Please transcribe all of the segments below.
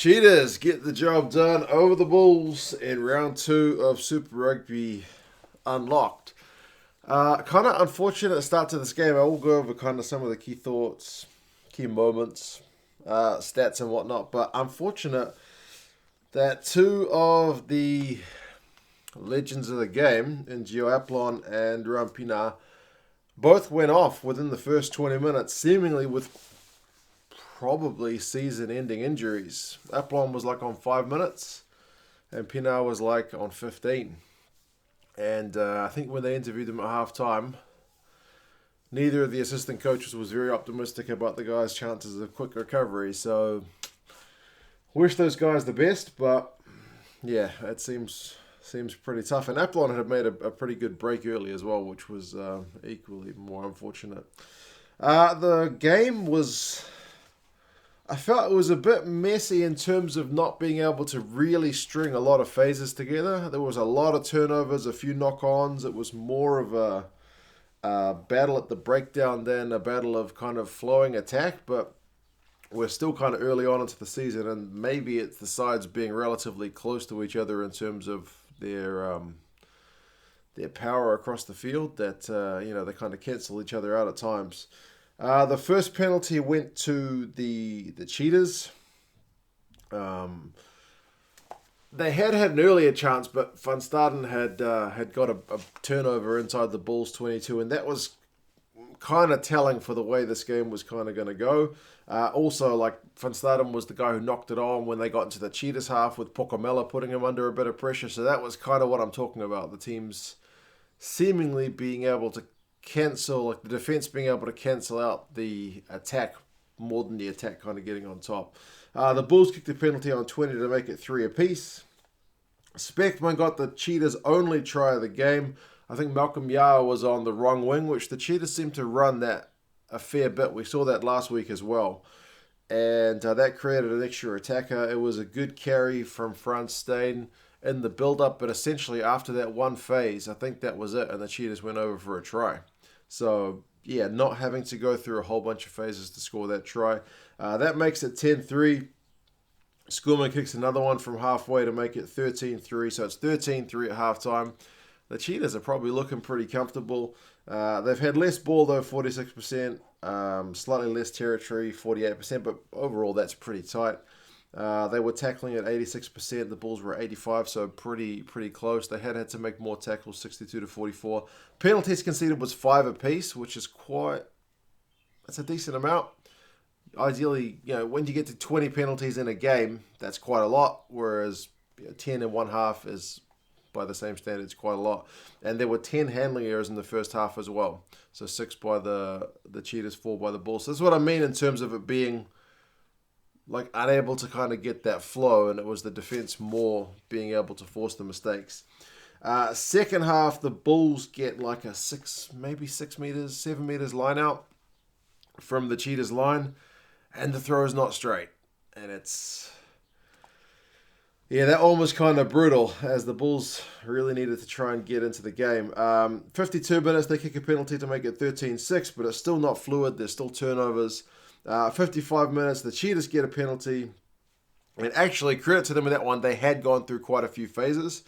Cheetahs get the job done over the Bulls in round two of Super Rugby Unlocked. Kind of unfortunate start to this game. I will go over kind of some of the key thoughts, key moments, stats and whatnot. But unfortunate that two of the legends of the game, in Gio Aplon and Rampina, both went off within the first 20 minutes, seemingly with probably season-ending injuries. Aplon was like on 5 minutes, and Pinar was like on 15. And I think when they interviewed him at half-time, neither of the assistant coaches was very optimistic about the guys' chances of quick recovery. So, wish those guys the best, but yeah, it seems pretty tough. And Aplon had made a pretty good break early as well, which was equally more unfortunate. The game was... I felt it was a bit messy in terms of not being able to really string a lot of phases together. There was a lot of turnovers, a few knock-ons. It was more of a battle at the breakdown than a battle of kind of flowing attack. But we're still kind of early on into the season, and maybe it's the sides being relatively close to each other in terms of their power across the field that they kind of cancel each other out at times. The first penalty went to the Cheetahs. They had an earlier chance, but Van Staden had got a turnover inside the Bulls 22, and that was kind of telling for the way this game was kind of going to go. Also, like, Van Staden was the guy who knocked it on when they got into the Cheetahs half, with Pokamela putting him under a bit of pressure. So that was kind of what I'm talking about. The teams seemingly being able to cancel, like the defense being able to cancel out the attack more than the attack kind of getting on top. The Bulls kicked a penalty on 20 to make it 3 apiece. Speckman got the Cheetahs' only try of the game. I think Malcolm Yao was on the wrong wing, which the Cheetahs seem to run that a fair bit. We saw that last week as well. And that created an extra attacker. It was a good carry from Frans Steyn in the build-up, but essentially after that one phase, I think that was it, and the Cheetahs went over for a try. So, yeah, not having to go through a whole bunch of phases to score that try. That makes it 10-3. Schoolman kicks another one from halfway to make it 13-3, so it's 13-3 at halftime. The Cheetahs are probably looking pretty comfortable. They've had less ball, though, 46%, slightly less territory, 48%, but overall that's pretty tight. They were tackling at 86%. The Bulls were at 85%, so pretty close. They had to make more tackles, 62-44. Penalties conceded was 5 apiece, which is that's a decent amount. Ideally, when you get to 20 penalties in a game, that's quite a lot, whereas 10 in one half is, by the same standards, quite a lot. And there were 10 handling errors in the first half as well. So 6 by the Cheetahs, 4 by the Bulls. So that's what I mean in terms of it being like unable to kind of get that flow, and it was the defense more being able to force the mistakes. Second half, the Bulls get like a 7 meters line out from the Cheetahs line, and the throw is not straight. And that one was kind of brutal, as the Bulls really needed to try and get into the game. 52 minutes, they kick a penalty to make it 13-6, but it's still not fluid. There's still turnovers. 55 minutes, the Cheetahs get a penalty. And actually, credit to them in that one, they had gone through quite a few phases.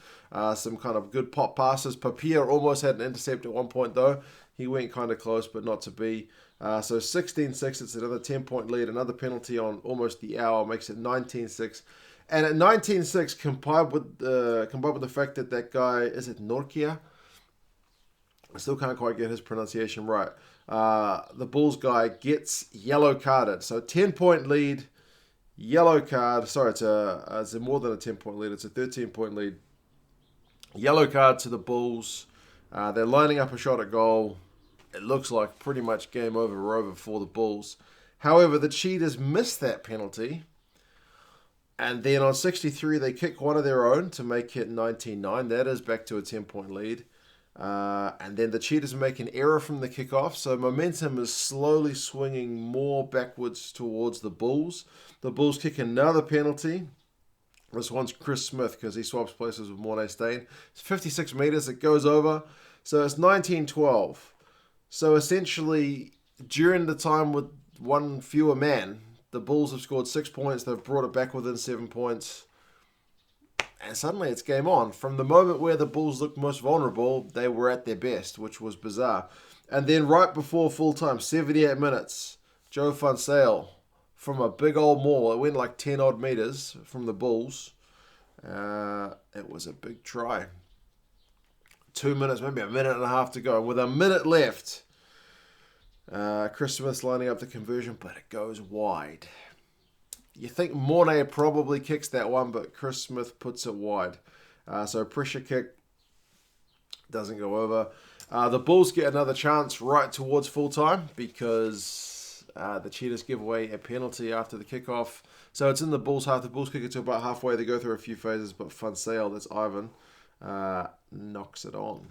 Some kind of good pop passes. Papier almost had an intercept at one point, though. He went kind of close, but not to be. So 16-6, it's another 10-point lead. Another penalty on almost the hour makes it 19-6. And at 19-6, combined with the fact that guy, is it Norkia? I still can't quite get his pronunciation right. The Bulls guy gets yellow carded. So 10-point lead, yellow card. Sorry, it's more than a 10-point lead. It's a 13-point lead. Yellow card to the Bulls. They're lining up a shot at goal. It looks like pretty much game over for the Bulls. However, the Cheetahs missed that penalty. And then on 63, they kick one of their own to make it 19-9. That is back to a 10-point lead. And then the Cheetahs make an error from the kickoff, so momentum is slowly swinging more backwards towards the Bulls. The Bulls kick another penalty. This one's Chris Smith, because he swaps places with Mornay Steyn. It's 56 meters, it goes over, so it's 19-12. So essentially, during the time with one fewer man, The Bulls have scored 6 points. They've brought it back within 7 points. And suddenly it's game on. From the moment where the Bulls looked most vulnerable, they were at their best, which was bizarre. And then right before full time, 78 minutes, Joe Funsail from a big old maul. It went like 10 odd meters from the Bulls. It was a big try. 2 minutes, maybe a minute and a half to go. And with a minute left, Chris Smith's lining up the conversion, but it goes wide. You think Mornay probably kicks that one, but Chris Smith puts it wide. So pressure kick doesn't go over. The Bulls get another chance right towards full time because the Cheetahs give away a penalty after the kickoff. So it's in the Bulls half. The Bulls kick it to about halfway. They go through a few phases, but Funsail, that's Ivan, knocks it on.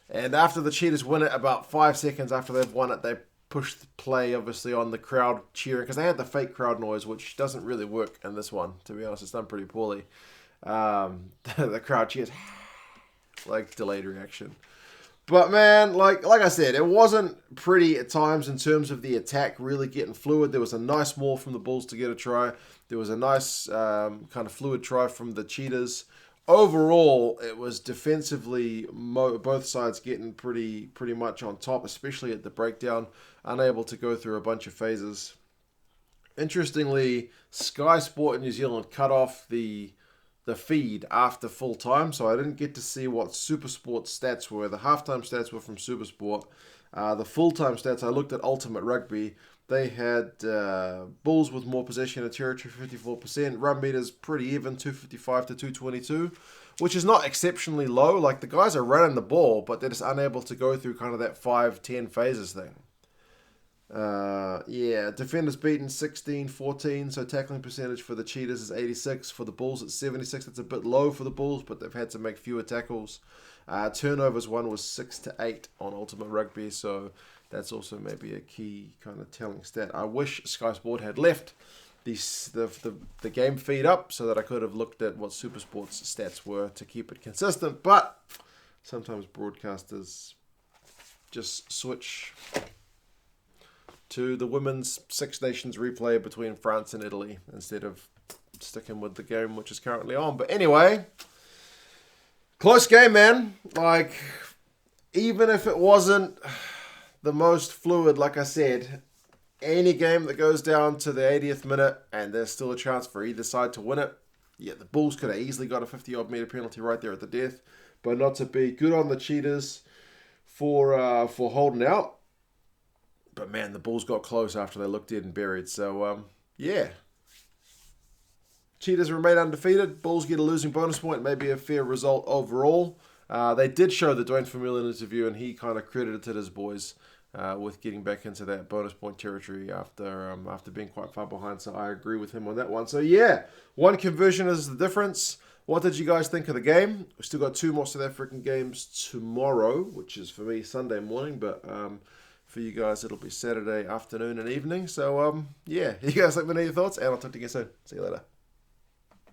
And after the Cheetahs win it, about 5 seconds after they've won it, they push the play, obviously, on the crowd cheering, because they had the fake crowd noise, which doesn't really work in this one, to be honest. It's done pretty poorly. The crowd cheers, like delayed reaction. But man, like I said, it wasn't pretty at times in terms of the attack really getting fluid. There was a nice maul from the Bulls to get a try. There was a nice kind of fluid try from the Cheetahs. Overall, it was defensively both sides getting pretty much on top, especially at the breakdown, unable to go through a bunch of phases. Interestingly, Sky Sport in New Zealand cut off the feed after full time, so I didn't get to see what Super Sport's stats were. The halftime stats were from Super Sport. The full-time stats, I looked at Ultimate Rugby. They had Bulls with more possession of territory, 54%. Run meters pretty even, 255 to 222, which is not exceptionally low. Like, the guys are running the ball, but they're just unable to go through kind of that 5-10 phases thing. Defenders beaten 16-14, so tackling percentage for the Cheetahs is 86. For the Bulls, it's 76. That's a bit low for the Bulls, but they've had to make fewer tackles. Turnovers one was 6-8 on Ultimate Rugby, so that's also maybe a key kind of telling stat. I wish Sky Sport had left the game feed up so that I could have looked at what Super Sport's stats were to keep it consistent, but sometimes broadcasters just switch to the women's Six Nations replay between France and Italy instead of sticking with the game which is currently on. But anyway, close game, man. Like, even if it wasn't the most fluid, like I said, any game that goes down to the 80th minute and there's still a chance for either side to win it, yeah, the Bulls could have easily got a 50-odd meter penalty right there at the death, but not to be. Good on the Cheetahs for holding out. But man, the Bulls got close after they looked dead and buried. So, Cheetahs remain undefeated. Bulls get a losing bonus point. Maybe a fair result overall. They did show the Dwayne Vermeulen interview, and he kind of credited his boys with getting back into that bonus point territory after being quite far behind. So I agree with him on that one. So yeah, one conversion is the difference. What did you guys think of the game? We've still got 2 more South African games tomorrow, which is for me Sunday morning, but for you guys it'll be Saturday afternoon and evening. So you guys let me know your thoughts, and I'll talk to you again soon. See you later.